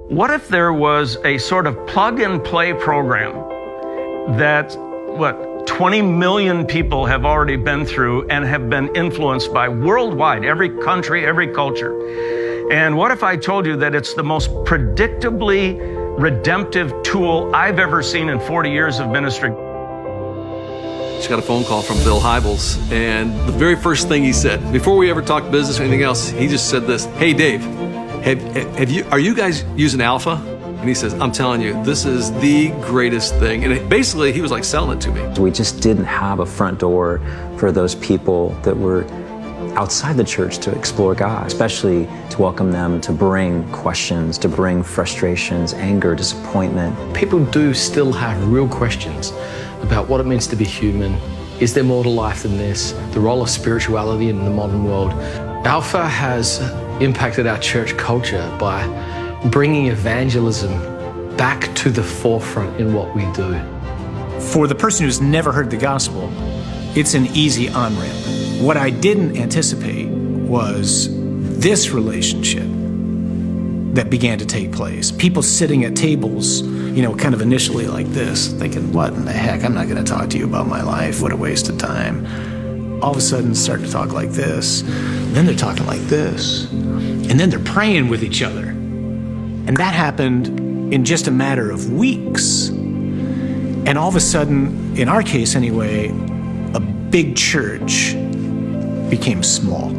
What if there was a sort of plug-and-play program that, 20 million people have already been through and have been influenced by worldwide, every country, every culture. And what if I told you that it's the most predictably redemptive tool I've ever seen in 40 years of ministry? Just got a phone call from Bill Hybels, and the very first thing he said, before we ever talked business or anything else, he just said this: "Hey Dave, are you guys using Alpha?" And he says, "I'm telling you, this is the greatest thing." And basically, he was like selling it to me. We just didn't have a front door for those people that were outside the church to explore God, especially to welcome them, to bring questions, to bring frustrations, anger, disappointment. People do still have real questions about what it means to be human. Is there more to life than this? The role of spirituality in the modern world. Alpha has impacted our church culture by bringing evangelism back to the forefront in what we do. For the person who's never heard the gospel, it's an easy on-ramp. What I didn't anticipate was this relationship that began to take place. People sitting at tables, kind of initially like this, thinking, what in the heck? I'm not going to talk to you about my life. What a waste of time. All of a sudden, start to talk like this. Then they're talking like this. And then they're praying with each other. And that happened in just a matter of weeks. And all of a sudden, in our case anyway, a big church became small.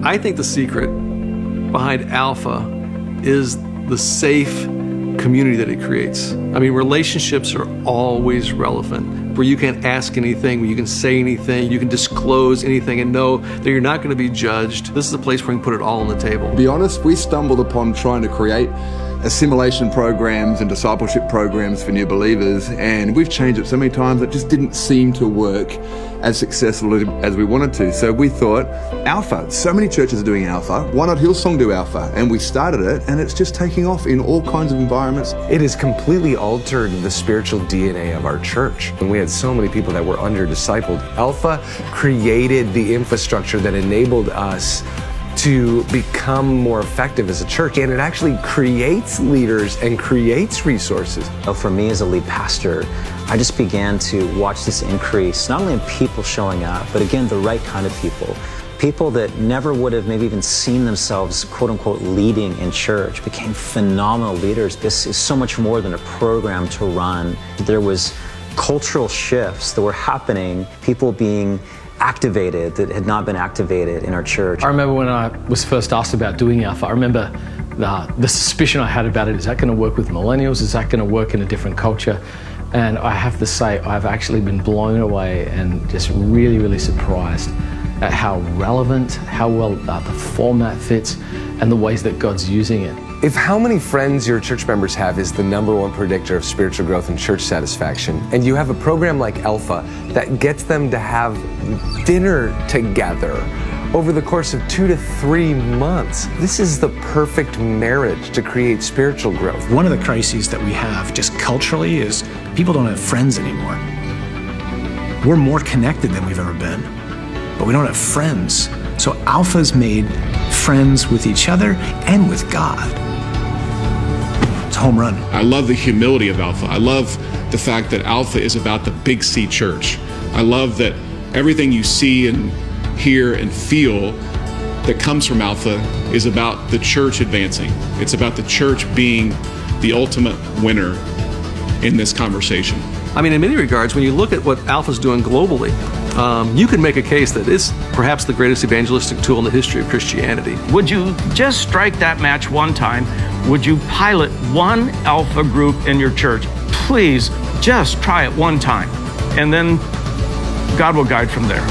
I think the secret behind Alpha is the safe community that it creates. I mean, relationships are always relevant, where you can ask anything, where you can say anything, you can disclose anything and know that you're not going to be judged. This is a place where you can put it all on the table. To be honest, we stumbled upon trying to create assimilation programs and discipleship programs for new believers, and we've changed it so many times it just didn't seem to work as successfully as we wanted to. So we thought, Alpha, so many churches are doing Alpha, why not Hillsong do Alpha? And we started it, and it's just taking off in all kinds of environments. It has completely altered the spiritual DNA of our church. And we had so many people that were under-discipled. Alpha created the infrastructure that enabled us to become more effective as a church, and it actually creates leaders and creates resources. For me as a lead pastor, I just began to watch this increase, not only in people showing up, but again, the right kind of people. People that never would have maybe even seen themselves, quote unquote, leading in church, became phenomenal leaders. This is so much more than a program to run. There was cultural shifts that were happening, people being activated that had not been activated in our church. I remember when I was first asked about doing Alpha, I remember the suspicion I had about it. Is that going to work with millennials? Is that going to work in a different culture? And I have to say, I've actually been blown away and just really, really surprised at how relevant, how well the format fits, and the ways that God's using it. If how many friends your church members have is the #1 predictor of spiritual growth and church satisfaction, and you have a program like Alpha that gets them to have dinner together over the course of 2 to 3 months, this is the perfect marriage to create spiritual growth. One of the crises that we have just culturally is people don't have friends anymore. We're more connected than we've ever been, but we don't have friends. So Alpha's made friends with each other and with God. It's a home run. I love the humility of Alpha. I love the fact that Alpha is about the Big C church. I love that everything you see and hear and feel that comes from Alpha is about the church advancing. It's about the church being the ultimate winner in this conversation. I mean, in many regards, when you look at what Alpha's doing globally, you can make a case that it's perhaps the greatest evangelistic tool in the history of Christianity. Would you just strike that match one time? Would you pilot one Alpha group in your church? Please just try it one time, and then God will guide from there.